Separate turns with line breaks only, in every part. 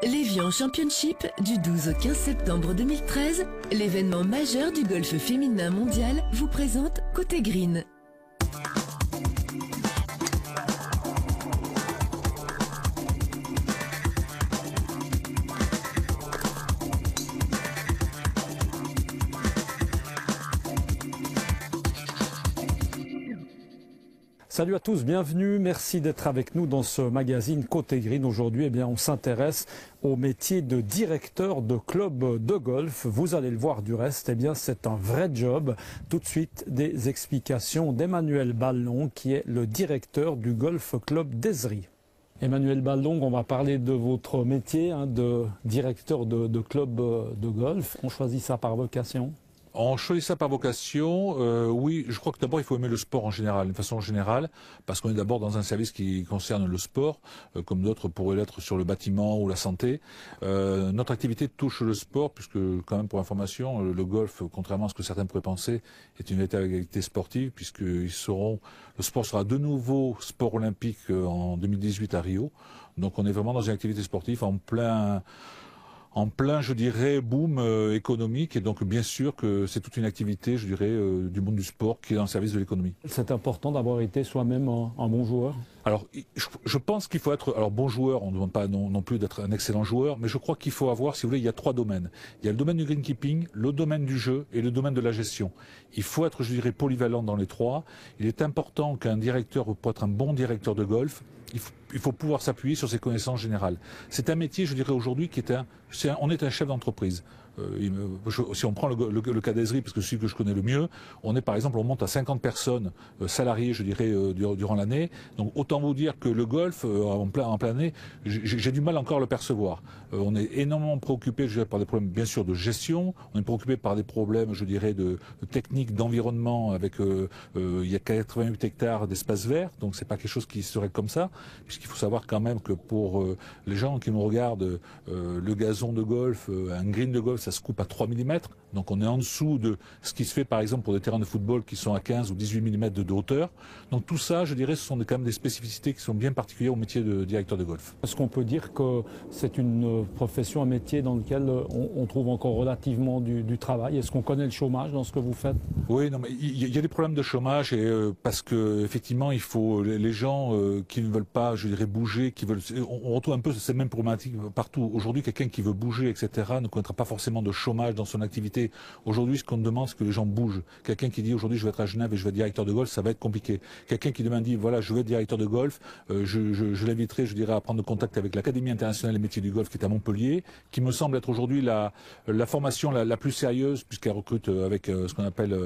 L'Évian Championship du 12 au 15 septembre 2013, l'événement majeur du golf féminin mondial, vous présente Côté Green.
Salut à tous, bienvenue, merci d'être avec nous dans ce magazine Côté Green. Aujourd'hui, on s'intéresse au métier de directeur de club de golf. Vous allez le voir du reste, c'est un vrai job. Tout de suite, des explications d'Emmanuel Ballon, qui est le directeur du Golf Club d'Ezri. Emmanuel Ballon, on va parler de votre métier de directeur de club de golf. On choisit ça par vocation?
On choisit ça par vocation. Oui, je crois que d'abord il faut aimer le sport en général, d'une façon générale, parce qu'on est d'abord dans un service qui concerne le sport, comme d'autres pourraient l'être sur le bâtiment ou la santé. Notre activité touche le sport, puisque quand même pour information, le golf, contrairement à ce que certains pourraient penser, est une véritable activité sportive, le sport sera de nouveau sport olympique en 2018 à Rio. Donc on est vraiment dans une activité sportive en plein, je dirais, boom économique. Et donc, bien sûr que c'est toute une activité, je dirais, du monde du sport qui est dans le service de l'économie.
C'est important d'avoir été soi-même un bon joueur?
Alors, je pense qu'il faut être, bon joueur, on ne demande pas non plus d'être un excellent joueur, mais je crois qu'il faut avoir, si vous voulez, il y a trois domaines. Il y a le domaine du greenkeeping, le domaine du jeu et le domaine de la gestion. Il faut être, je dirais, polyvalent dans les trois. Il est important qu'un directeur, pour être un bon directeur de golf, il faut pouvoir s'appuyer sur ses connaissances générales. C'est un métier, je dirais aujourd'hui, on est un chef d'entreprise. Si on prend le cas d'Ezri, parce que c'est celui que je connais le mieux, on monte à 50 personnes salariées, je dirais, durant l'année. Donc autant vous dire que le golf, en plein année, j'ai du mal encore à le percevoir. On est énormément préoccupé, je dirais, par des problèmes, bien sûr, de gestion. On est préoccupé par des problèmes, je dirais, de technique, d'environnement, avec il y a 88 hectares d'espace vert, donc c'est pas quelque chose qui serait comme ça, puisqu'il faut savoir quand même que pour les gens qui nous regardent, le gazon de golf, un green de golf, ça se coupe à 3 mm, donc on est en dessous de ce qui se fait par exemple pour des terrains de football qui sont à 15 ou 18 mm de hauteur. Donc tout ça, je dirais, ce sont quand même des spécificités qui sont bien particulières au métier de directeur de golf.
Est-ce qu'on peut dire que c'est une profession, un métier dans lequel on trouve encore relativement du travail? Est-ce qu'on connaît le chômage dans ce que vous faites?
Oui, non, mais il y a des problèmes de chômage et parce que effectivement, il faut les gens qui ne veulent pas, je dirais, bouger, on retrouve un peu ces mêmes problématiques partout. Aujourd'hui, quelqu'un qui veut bouger, etc., ne connaîtra pas forcément de chômage dans son activité. Aujourd'hui, ce qu'on demande, c'est que les gens bougent. Quelqu'un qui dit aujourd'hui je vais être à Genève et je vais être directeur de golf, ça va être compliqué. Quelqu'un qui demain dit voilà je vais être directeur de golf, je l'inviterai, je dirais, à prendre contact avec l'Académie internationale des métiers du golf qui est à Montpellier, qui me semble être aujourd'hui la formation la plus sérieuse, puisqu'elle recrute avec ce qu'on appelle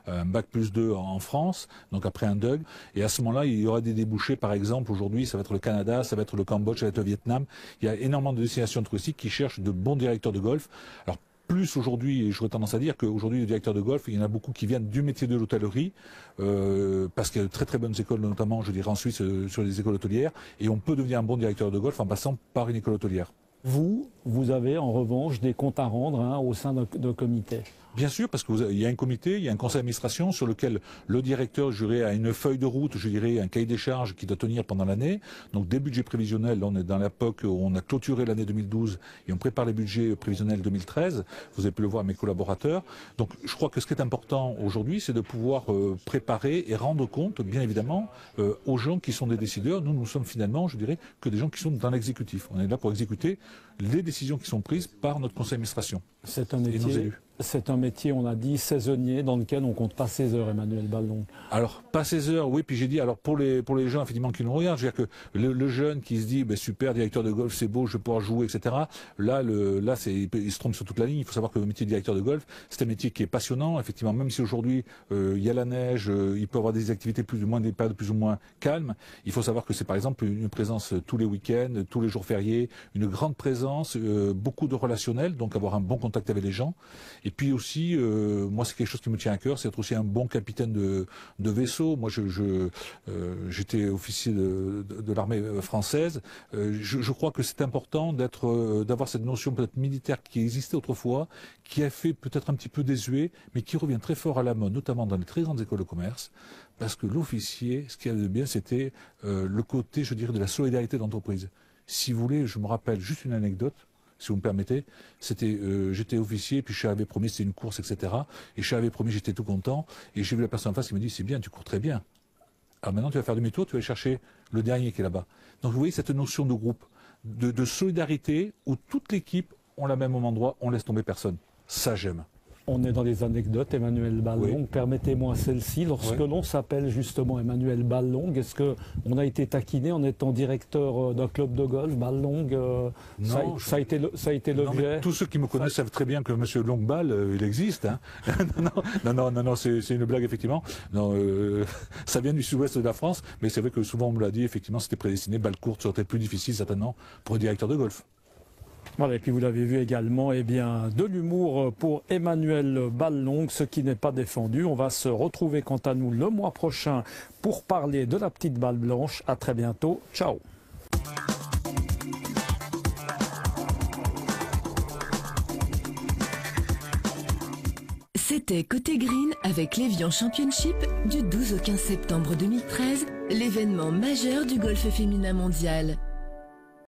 un bac+2 en France, donc après un DUG. Et à ce moment-là, il y aura des débouchés, par exemple, aujourd'hui, ça va être le Canada, ça va être le Cambodge, ça va être le Vietnam. Il y a énormément de destinations touristiques qui cherchent de bons directeurs de golf. Alors, plus aujourd'hui, j'aurais tendance à dire qu'aujourd'hui, les directeurs de golf, il y en a beaucoup qui viennent du métier de l'hôtellerie, parce qu'il y a de très très bonnes écoles, notamment, je dirais, en Suisse, sur les écoles hôtelières, et on peut devenir un bon directeur de golf en passant par une école hôtelière.
Vous avez en revanche des comptes à rendre au sein d'un comité.
Bien sûr, parce qu'il y a un comité, il y a un conseil d'administration sur lequel le directeur, je dirais, a une feuille de route, je dirais, un cahier des charges qu'il doit tenir pendant l'année. Donc des budgets prévisionnels, là on est dans l'époque où on a clôturé l'année 2012 et on prépare les budgets prévisionnels 2013. Vous avez pu le voir, mes collaborateurs. Donc je crois que ce qui est important aujourd'hui, c'est de pouvoir préparer et rendre compte, bien évidemment, aux gens qui sont des décideurs. Nous sommes finalement, je dirais, que des gens qui sont dans l'exécutif. On est là pour exécuter les décisions qui sont prises par notre conseil d'administration et nos élus.
C'est un métier, on a dit, saisonnier, dans lequel on compte pas ses heures, Emmanuel Ballon.
Alors, pas ses heures, oui, puis j'ai dit, alors pour les gens, effectivement, qui nous regardent, je veux dire que le jeune qui se dit, super, directeur de golf, c'est beau, je vais pouvoir jouer, etc. Là, il se trompe sur toute la ligne. Il faut savoir que le métier de directeur de golf, c'est un métier qui est passionnant, effectivement, même si aujourd'hui, il y a la neige, il peut y avoir des activités des périodes plus ou moins calmes. Il faut savoir que c'est, par exemple, une présence tous les week-ends, tous les jours fériés, une grande présence, beaucoup de relationnel, donc avoir un bon contact avec les gens. Et puis aussi, moi c'est quelque chose qui me tient à cœur, c'est être aussi un bon capitaine de vaisseau. Moi j'étais officier de l'armée française. Je crois que c'est important d'avoir cette notion peut-être militaire qui existait autrefois, qui a fait peut-être un petit peu désuet, mais qui revient très fort à la mode, notamment dans les très grandes écoles de commerce, parce que l'officier, ce qu'il y a de bien, c'était le côté, je dirais, de la solidarité d'entreprise. Si vous voulez, je me rappelle juste une anecdote, si vous me permettez. C'était, j'étais officier, puis je avais promis, c'était une course, etc. Et je avais promis, j'étais tout content. Et j'ai vu la personne en face qui me dit, c'est bien, tu cours très bien. Alors maintenant, tu vas faire demi-tour, tu vas aller chercher le dernier qui est là-bas. Donc vous voyez cette notion de groupe, de solidarité, où toute l'équipe ont la même endroit, on laisse tomber personne. Ça, j'aime.
On est dans les anecdotes, Emmanuel Ballong.
Oui.
Permettez-moi celle-ci. Lorsque l'on s'appelle justement Emmanuel Ballong, est-ce qu'on a été taquiné en étant directeur d'un club de golf, Ballong ça a été l'objet.
Tous ceux qui me connaissent savent très bien que M. Longball, il existe. Hein. non, c'est une blague, effectivement. Non, ça vient du sud-ouest de la France, mais c'est vrai que souvent on me l'a dit, effectivement, c'était prédestiné, balle courte serait plus difficile, certainement, pour un directeur de golf.
Voilà, et puis vous l'avez vu également, eh bien, de l'humour pour Emmanuel Ballong, ce qui n'est pas défendu. On va se retrouver quant à nous le mois prochain pour parler de la petite balle blanche. À très bientôt. Ciao.
C'était Côté Green avec l'Evian Championship du 12 au 15 septembre 2013, l'événement majeur du golf féminin mondial.